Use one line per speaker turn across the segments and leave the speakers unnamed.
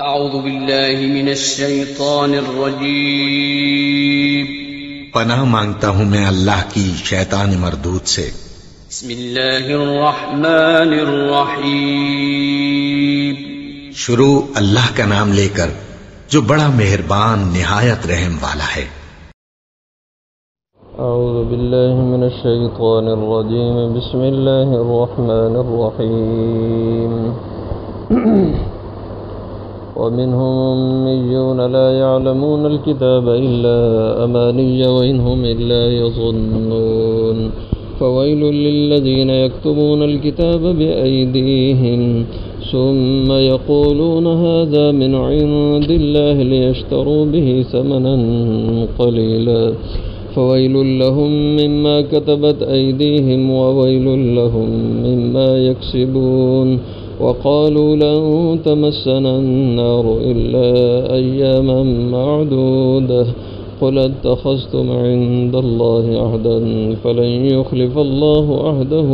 اعوذ باللہ من الشیطان الرجیم
پناہ مانگتا ہوں میں اللہ کی شیطان مردود سے۔
بسم اللہ الرحمن الرحیم
شروع اللہ کا نام لے کر جو بڑا مہربان نہایت رحم والا ہے۔
اعوذ باللہ من الشیطان الرجیم بسم اللہ الرحمن الرحیم ومنهم أميون لا يعلمون الكتاب إلا أماني وإن هم إلا يظنون فويل للذين يكتبون الكتاب بأيديهم ثم يقولون هذا من عند الله ليشتروا به ثمنا قليلا فويل لهم مما كتبت أيديهم وويل لهم مما يكسبون وقالوا لن تمسنا النار إلا أياما معدودة قل اتخذتم عند الله عهدا فلن يخلف الله عهده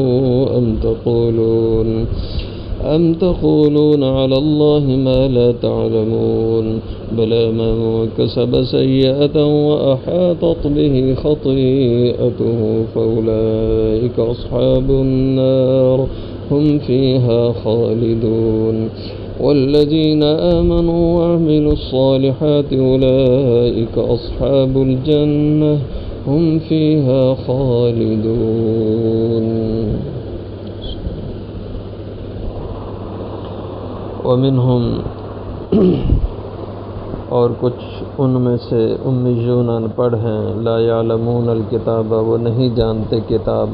أم تقولون على الله ما لا تعلمون بلى من كسب سيئة وأحاطت به خطيئته فأولئك أصحاب النار هم فيها خالدون والذين آمنوا وعملوا الصالحات أولئك أصحاب الجنة هم فيها خالدون ومنهم اور کچھ ان میں سے امیون ان پڑھ ہیں لا یعلمون الکتاب وہ نہیں جانتے کتاب،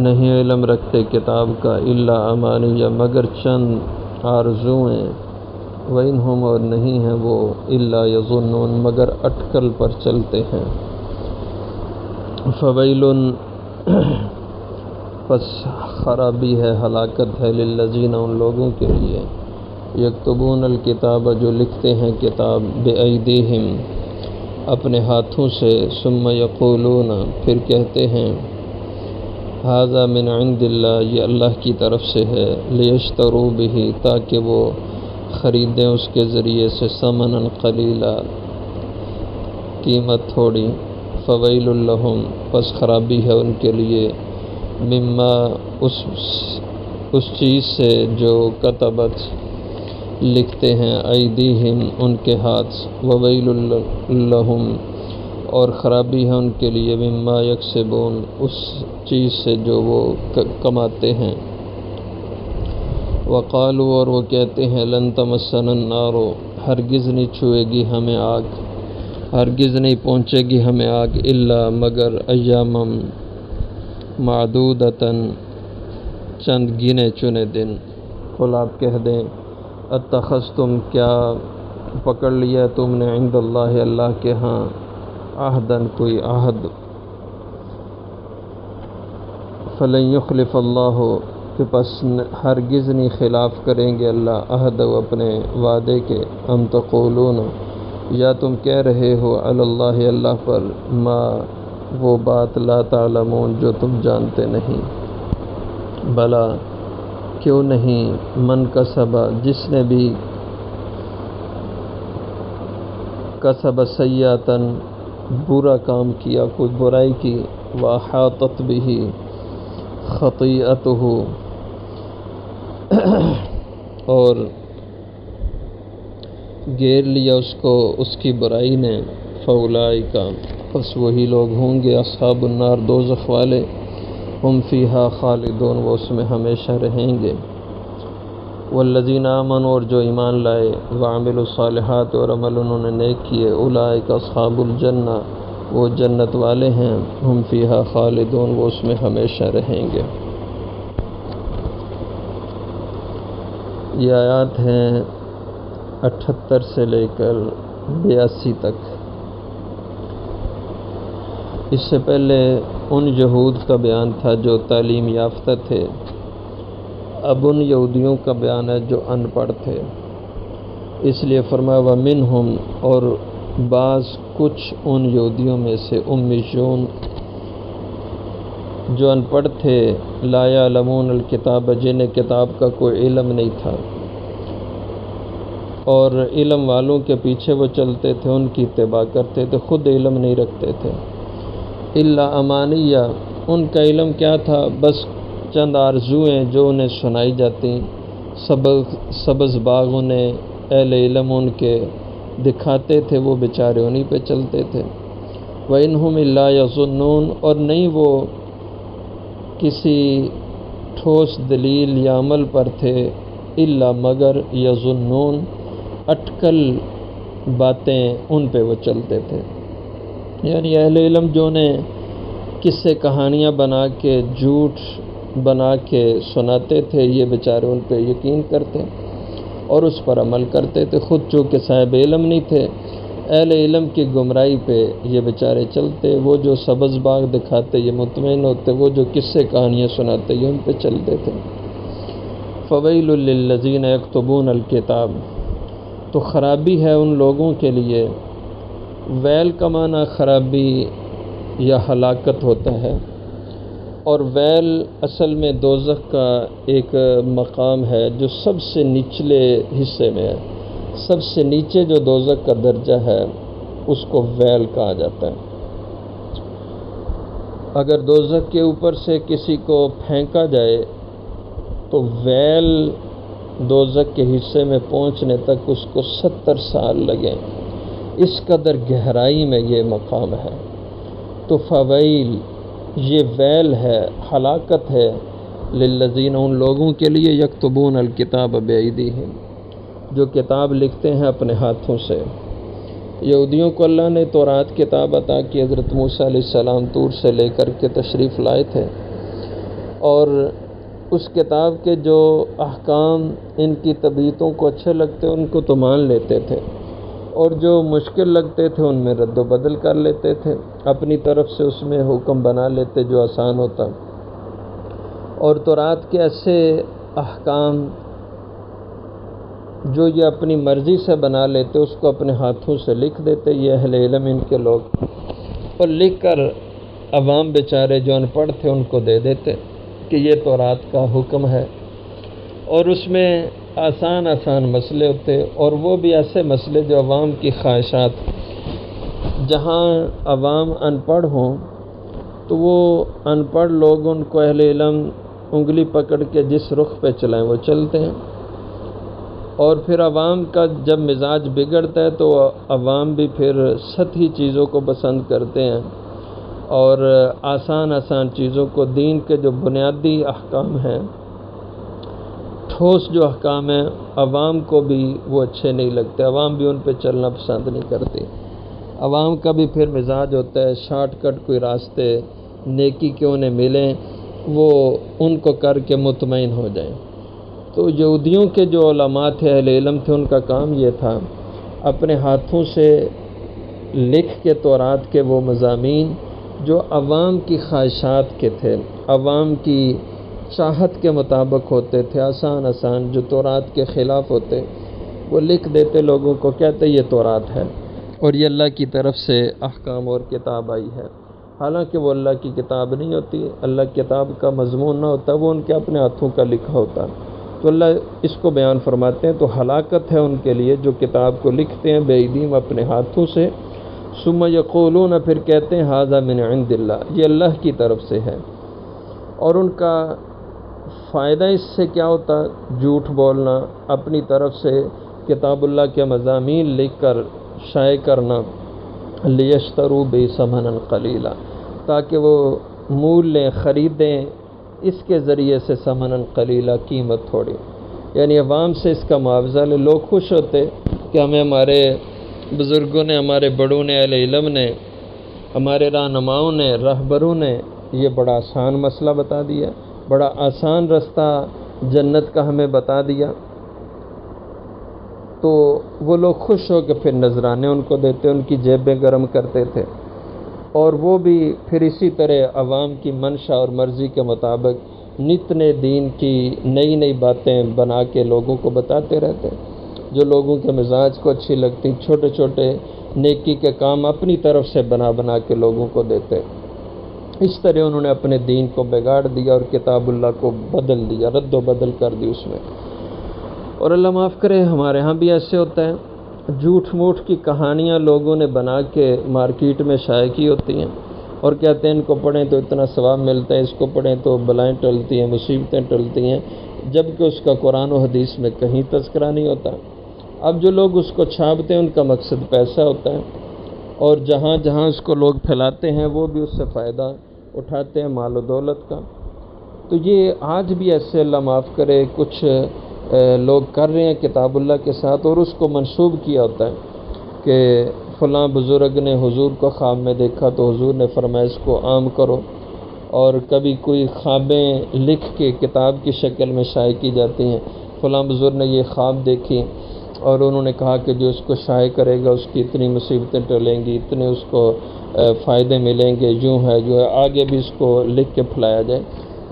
نہیں علم رکھتے کتاب کا، الا امانیہ مگر چند آرزوئیں، وَإِنْهُمْ اور نہیں ہیں وہ الا یظنون مگر اٹکل پر چلتے ہیں۔ فویل پس خرابی ہے، ہلاکت ہے، للذین ان لوگوں کے لیے یکتبون الکتاب جو لکھتے ہیں کتاب بأیدیہم اپنے ہاتھوں سے، ثم یقولون پھر کہتے ہیں ھذا من عند اللہ یہ اللہ کی طرف سے ہے، لیشتروا بہ تاکہ وہ خریدیں اس کے ذریعے سے، ثمنا قلیلا قیمت تھوڑی، فویل لہم پس خرابی ہے ان کے لیے، مما اس چیز سے جو کتبت لکھتے ہیں ایدیہم ان کے ہاتھ، وویل لہم اور خرابی ہے ان کے لیے مما یکسبون اس چیز سے جو وہ کماتے ہیں۔ وقالوا اور وہ کہتے ہیں لن تمسنا النار ہرگز نہیں چھوئے گی ہمیں آگ، ہرگز نہیں پہنچے گی ہمیں آگ، الا مگر ایاما معدودتاً چند گنے چنے دن۔ قل آپ کہہ دیں اتخذتم کیا پکڑ لیا تم نے عند اللہ اللہ کے ہاں عہداً کوئی عہد، فلن یخلف اللہ کہ پس ہرگز نہیں خلاف کریں گے اللہ عہد و اپنے وعدے کے، ام تقولون یا تم کہہ رہے ہو علی اللہ اللہ پر ما وہ بات لا تعلمون جو تم جانتے نہیں، بلا کیوں نہیں، من کسب جس نے بھی کسب سیئاتن برا کام کیا، کوئی برائی کی، وَأَحَاطَتْ بِهِ خَطِيئَتُهُ اور گھیر لیا اس کو اس کی برائی نے، فَأُولَئِكَ پس وہی لوگ ہوں گے اصحاب النار دوزخ والے، ہم فیہا خالدون وہ اس میں ہمیشہ رہیں گے۔ والذین آمنوا اور جو ایمان لائے، وعملوا الصالحات اور عمل انہوں نے نیک کیے، اولئک اصحاب الجنہ وہ جنت والے ہیں، ہم فیہا خالدون وہ اس میں ہمیشہ رہیں گے۔ یہ آیات ہیں 78 سے لے کر 82 تک۔ اس سے پہلے ان یہود کا بیان تھا جو تعلیم یافتہ تھے، اب ان یہودیوں کا بیان ہے جو ان پڑھ تھے، اس لیے فرمایا وَمِنْهُمْ اور بعض کچھ ان یہودیوں میں سے امیون جو ان پڑھ تھے، لا یعلمون الکتاب جنہیں کتاب کا کوئی علم نہیں تھا، اور علم والوں کے پیچھے وہ چلتے تھے، ان کی اتباع کرتے تھے، خود علم نہیں رکھتے تھے۔ الا امانیہ، ان کا علم کیا تھا؟ بس چند آرزوئیں جو انہیں سنائی جاتی، سبز باغ انہیں اہل علم ان کے دکھاتے تھے، وہ بیچارے انہی پہ چلتے تھے۔ وَإِنْهُمْ إِلَّا يَظُنُّونَ، اور نہیں وہ کسی ٹھوس دلیل یا عمل پر تھے، الا مگر یظنون، اٹکل باتیں ان پہ وہ چلتے تھے۔ یعنی اہل علم جو نے قصے کہانیاں بنا کے جھوٹ بنا کے سناتے تھے، یہ بیچارے ان پہ یقین کرتے اور اس پر عمل کرتے تھے، خود چونکہ صاحب علم نہیں تھے، اہل علم کی گمراہی پہ یہ بیچارے چلتے، وہ جو سبز باغ دکھاتے یہ مطمئن ہوتے، وہ جو قصے کہانیاں سناتے یہ ان پہ چلتے تھے۔ فویل للذین یکتبون الکتاب، تو خرابی ہے ان لوگوں کے لیے۔ ویل کا معنی خرابی یا ہلاکت ہوتا ہے، اور ویل اصل میں دوزخ کا ایک مقام ہے جو سب سے نچلے حصے میں ہے، سب سے نیچے جو دوزخ کا درجہ ہے اس کو ویل کہا جاتا ہے۔ اگر دوزخ کے اوپر سے کسی کو پھینکا جائے تو ویل دوزخ کے حصے میں پہنچنے تک اس کو 70 سال لگیں، اس قدر گہرائی میں یہ مقام ہے۔ تو فویل، یہ ویل ہے، ہلاکت ہے، للذین، ان لوگوں کے لیے، یکتبون الکتاب بایدیہم، جو کتاب لکھتے ہیں اپنے ہاتھوں سے۔ یہودیوں کو اللہ نے تورات کتاب عطا کی، حضرت موسیٰ علیہ السلام طور سے لے کر کے تشریف لائے تھے، اور اس کتاب کے جو احکام ان کی طبیعتوں کو اچھے لگتے ان کو تو مان لیتے تھے، اور جو مشکل لگتے تھے ان میں رد و بدل کر لیتے تھے، اپنی طرف سے اس میں حکم بنا لیتے جو آسان ہوتا۔ اور تورات کے ایسے احکام جو یہ اپنی مرضی سے بنا لیتے، اس کو اپنے ہاتھوں سے لکھ دیتے یہ اہل علم ان کے لوگ، اور لکھ کر عوام بیچارے جو ان پڑھ تھے ان کو دے دیتے کہ یہ تورات کا حکم ہے، اور اس میں آسان مسئلے ہوتے، اور وہ بھی ایسے مسئلے جو عوام کی خواہشات، جہاں عوام ان پڑھ ہوں تو وہ ان پڑھ لوگ ان کو اہل علم انگلی پکڑ کے جس رخ پہ چلائیں وہ چلتے ہیں، اور پھر عوام کا جب مزاج بگڑتا ہے تو عوام بھی پھر سطحی چیزوں کو پسند کرتے ہیں، اور آسان چیزوں کو، دین کے جو بنیادی احکام ہیں، ٹھوس جو احکام ہیں، عوام کو بھی وہ اچھے نہیں لگتے، عوام بھی ان پہ چلنا پسند نہیں کرتی۔ عوام کا بھی پھر مزاج ہوتا ہے شارٹ کٹ کوئی راستے نیکی کے انہیں ملیں وہ ان کو کر کے مطمئن ہو جائیں۔ تو یہودیوں کے جو علماء تھے، اہل علم تھے، ان کا کام یہ تھا اپنے ہاتھوں سے لکھ کے تورات کے وہ مضامین جو عوام کی خواہشات کے تھے، عوام کی چاہت کے مطابق ہوتے تھے، آسان جو تورات کے خلاف ہوتے، وہ لکھ دیتے، لوگوں کو کہتے یہ تورات ہے اور یہ اللہ کی طرف سے احکام اور کتاب آئی ہے، حالانکہ وہ اللہ کی کتاب نہیں ہوتی، اللہ کی کتاب کا مضمون نہ ہوتا، وہ ان کے اپنے ہاتھوں کا لکھا ہوتا۔ تو اللہ اس کو بیان فرماتے ہیں، تو ہلاکت ہے ان کے لیے جو کتاب کو لکھتے ہیں بے ایدیم اپنے ہاتھوں سے، ثم یقولون، پھر کہتے ہیں ھذا من عند اللہ، یہ اللہ کی طرف سے ہے، اور ان کا فائدہ اس سے کیا ہوتا؟ جھوٹ بولنا، اپنی طرف سے کتاب اللہ کے مضامین لکھ کر شائع کرنا، لیشتروا بہ ثمنا قلیلا، تاکہ وہ مول لیں، خریدیں اس کے ذریعے سے ثمنا قلیلا، قیمت تھوڑی، یعنی عوام سے اس کا معاوضہ لے۔ لوگ خوش ہوتے کہ ہمیں ہمارے بزرگوں نے، ہمارے بڑوں نے، اہل علم نے، ہمارے رہنماؤں نے، رہبروں نے یہ بڑا آسان مسئلہ بتا دیا، بڑا آسان رستہ جنت کا ہمیں بتا دیا، تو وہ لوگ خوش ہو کے پھر نذرانے ان کو دیتے، ان کی جیبیں گرم کرتے تھے، اور وہ بھی پھر اسی طرح عوام کی منشا اور مرضی کے مطابق نت نئے دین کی نئی باتیں بنا کے لوگوں کو بتاتے رہتے، جو لوگوں کے مزاج کو اچھی لگتی، چھوٹے چھوٹے نیکی کے کام اپنی طرف سے بنا کے لوگوں کو دیتے۔ اس طرح انہوں نے اپنے دین کو بگاڑ دیا اور کتاب اللہ کو بدل دیا، رد و بدل کر دی اس میں۔ اور اللہ معاف کرے ہمارے ہاں بھی ایسے ہوتا ہے، جھوٹ موٹ کی کہانیاں لوگوں نے بنا کے مارکیٹ میں شائع کی ہوتی ہیں اور کہتے ہیں ان کو پڑھیں تو اتنا ثواب ملتا ہے، اس کو پڑھیں تو بلائیں ٹلتی ہیں، مصیبتیں ٹلتی ہیں، جبکہ اس کا قرآن و حدیث میں کہیں تذکرہ نہیں ہوتا۔ اب جو لوگ اس کو چھاپتے ہیں ان کا مقصد پیسہ ہوتا ہے، اور جہاں جہاں اس کو لوگ پھیلاتے ہیں وہ بھی اس سے فائدہ اٹھاتے ہیں مال و دولت کا۔ تو یہ آج بھی ایسے اللہ معاف کرے کچھ لوگ کر رہے ہیں کتاب اللہ کے ساتھ، اور اس کو منسوب کیا ہوتا ہے کہ فلاں بزرگ نے حضور کو خواب میں دیکھا تو حضور نے فرمایا اس کو عام کرو، اور کبھی کوئی خوابیں لکھ کے کتاب کی شکل میں شائع کی جاتی ہیں، فلاں بزرگ نے یہ خواب دیکھی اور انہوں نے کہا کہ جو اس کو شائع کرے گا اس کی اتنی مصیبتیں ٹلیں گی، اتنے اس کو فائدے ملیں گے، یوں ہے جو ہے، آگے بھی اس کو لکھ کے پھیلایا جائے۔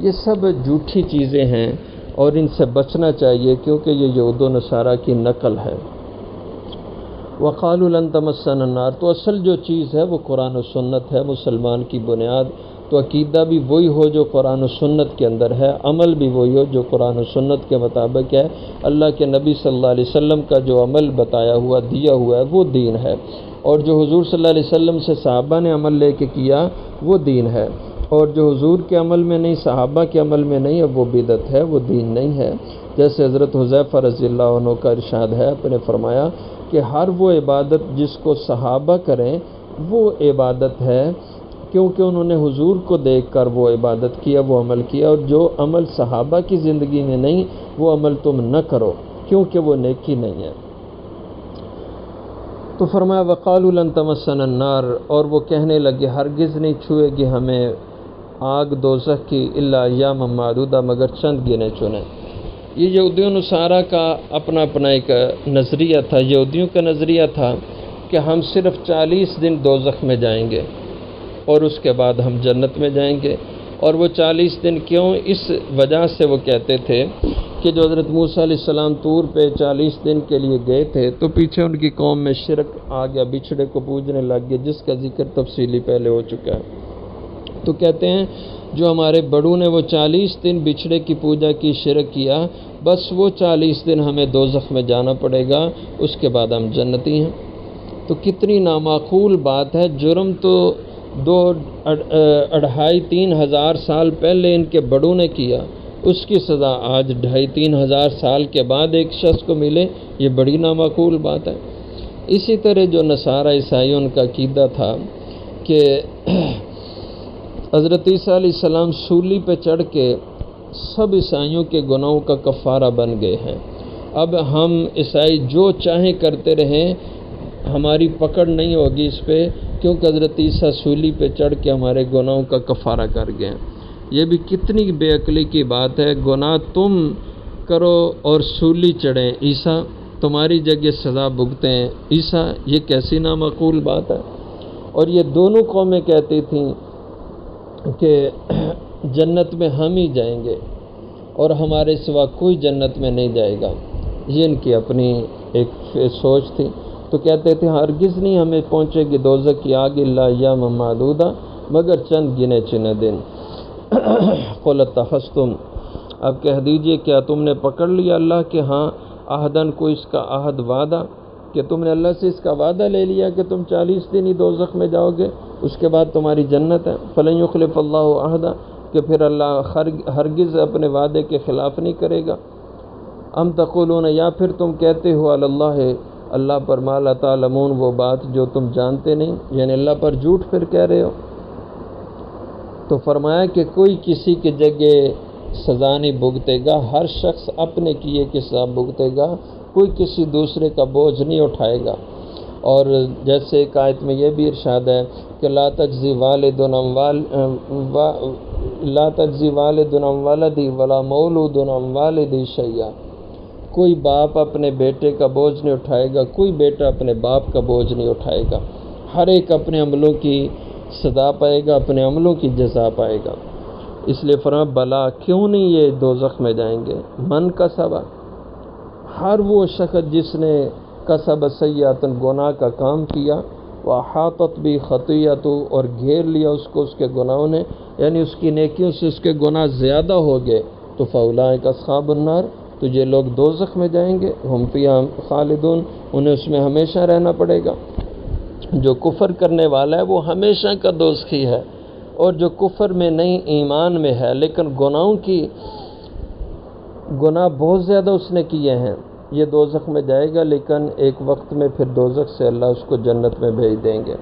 یہ سب جھوٹی چیزیں ہیں اور ان سے بچنا چاہیے، کیونکہ یہ یہود و نصارہ کی نقل ہے۔ وَقَالُوا لَن تَمَسَّنَا النَّارُ، تو اصل جو چیز ہے وہ قرآن و سنت ہے، مسلمان کی بنیاد۔ تو عقیدہ بھی وہی ہو جو قرآن و سنت کے اندر ہے، عمل بھی وہی ہو جو قرآن و سنت کے مطابق ہے۔ اللہ کے نبی صلی اللہ علیہ وسلم کا جو عمل بتایا ہوا دیا ہوا ہے وہ دین ہے، اور جو حضور صلی اللہ علیہ وسلم سے صحابہ نے عمل لے کے کیا وہ دین ہے، اور جو حضور کے عمل میں نہیں، صحابہ کے عمل میں نہیں ہے، وہ بدعت ہے، وہ دین نہیں ہے۔ جیسے حضرت حذیفہ رضی اللہ عنہ کا ارشاد ہے، آپ نے فرمایا کہ ہر وہ عبادت جس کو صحابہ کریں وہ عبادت ہے، کیونکہ انہوں نے حضور کو دیکھ کر وہ عبادت کیا، وہ عمل کیا، اور جو عمل صحابہ کی زندگی میں نہیں وہ عمل تم نہ کرو، کیونکہ وہ نیکی نہیں ہے۔ تو فرمایا وَقَالُوا لَن تَمَسَّنَا النَّارُ، اور وہ کہنے لگے ہرگز نہیں چھوئے گی ہمیں آگ دوزخ کی الا ایام معدودہ، مگر چند گنے چنے۔ یہ یہودیوں نصارہ کا اپنا اپنا ایک نظریہ تھا۔ یہودیوں کا نظریہ تھا کہ ہم صرف 40 دن دوزخ میں جائیں گے اور اس کے بعد ہم جنت میں جائیں گے، اور وہ 40 دن کیوں؟ اس وجہ سے وہ کہتے تھے کہ جو حضرت موسیٰ علیہ السلام طور پہ 40 دن کے لیے گئے تھے تو پیچھے ان کی قوم میں شرک آ گیا، بچھڑے کو پوجنے لگ گئے، جس کا ذکر تفصیلی پہلے ہو چکا ہے۔ تو کہتے ہیں جو ہمارے بڑوں نے وہ 40 دن بچھڑے کی پوجا کی، شرک کیا، بس وہ 40 دن ہمیں دوزخ میں جانا پڑے گا، اس کے بعد ہم جنتی ہیں۔ تو کتنی نامعقول بات ہے، جرم تو 2-2.5-3 ہزار سال پہلے ان کے بڑوں نے کیا، اس کی سزا آج 2.5-3 ہزار سال کے بعد ایک شخص کو ملے، یہ بڑی نامعقول بات ہے۔ اسی طرح جو نصارہ عیسائی ان کا عقیدہ تھا کہ حضرت عیسیٰ علیہ السلام سولی پہ چڑھ کے سب عیسائیوں کے گناہوں کا کفارہ بن گئے ہیں، اب ہم عیسائی جو چاہیں کرتے رہیں، ہماری پکڑ نہیں ہوگی اس پہ، کیونکہ حضرت عیسیٰ سولی پہ چڑھ کے ہمارے گناہوں کا کفارہ کر گئے ہیں۔ یہ بھی کتنی بے عقلی کی بات ہے، گناہ تم کرو اور سولی چڑھیں عیسیٰ، تمہاری جگہ سزا بھگتیں عیسیٰ، یہ کیسی نامعقول بات ہے۔ اور یہ دونوں قومیں کہتی تھیں کہ جنت میں ہم ہی جائیں گے اور ہمارے سوا کوئی جنت میں نہیں جائے گا، یہ ان کی اپنی ایک سوچ تھی۔ تو کہتے تھے ہرگز نہیں ہمیں پہنچے گی دوزخ کی آگ الا ایام معدودہ، مگر چند گنے چنے دن۔ قُلْ اتَّخَذْتُمْ، اب کہہ دیجئے کیا تم نے پکڑ لیا اللہ کے ہاں عہدن، کوئی اس کا عہد وعدہ، کہ تم نے اللہ سے اس کا وعدہ لے لیا کہ تم 40 دن ہی دوزخ میں جاؤ گے، اس کے بعد تمہاری جنت ہے۔ فَلَن يُخْلِفَ اللَّهُ عَهْدَهُ، کہ پھر اللہ ہرگز اپنے وعدے کے خلاف نہیں کرے گا۔ ام تقولون، یا پھر تم کہتے ہو علی اللہ، اللہ پر ما لا تعلمون، وہ بات جو تم جانتے نہیں، یعنی اللہ پر جھوٹ پھر کہہ رہے ہو۔ تو فرمایا کہ کوئی کسی کی جگہ سزا نہیں بھگتے گا، ہر شخص اپنے کیے کی سزا بھگتے گا، کوئی کسی دوسرے کا بوجھ نہیں اٹھائے گا۔ اور جیسے ایک آیت میں یہ بھی ارشاد ہے کہ لا تجزی والد عن ولدی ولا مولود عن والدی شیئا، کوئی باپ اپنے بیٹے کا بوجھ نہیں اٹھائے گا، کوئی بیٹا اپنے باپ کا بوجھ نہیں اٹھائے گا، ہر ایک اپنے عملوں کی سزا پائے گا، اپنے عملوں کی جزا پائے گا۔ اس لیے فرمایا بلا، کیوں نہیں یہ دوزخ میں جائیں گے، من کا سبا، ہر وہ شخص جس نے کسب سیئۃ، گناہ کا کام کیا، وَأَحَاطَتْ بِهِ خَطِیَّتُهُ، اور گھیر لیا اس کو اس کے گناہوں نے، یعنی اس کی نیکیوں سے اس کے گناہ زیادہ ہو گئے، تو فَأُولَٰئِکَ أَصْحَابُ النَّارِ، تو یہ لوگ دوزخ میں جائیں گے، ہم فیہا خالدون، انہیں اس میں ہمیشہ رہنا پڑے گا۔ جو کفر کرنے والا ہے وہ ہمیشہ کا دوزخی ہے، اور جو کفر میں نہیں ایمان میں ہے لیکن گناہ بہت زیادہ اس نے کیے ہیں، یہ دوزخ میں جائے گا، لیکن ایک وقت میں پھر دوزخ سے اللہ اس کو جنت میں بھیج دیں گے۔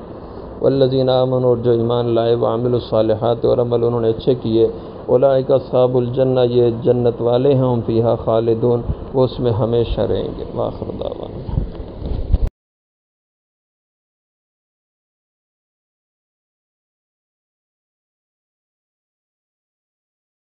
والذین آمنوا، اور جو ایمان لائے، وعملوا الصالحات، اور عمل انہوں نے اچھے کیے، اولئک اصحاب الجنہ، یہ جنت والے ہیں، ہم فیہا خالدون، وہ اس میں ہمیشہ رہیں گے۔ وآخر دعوانا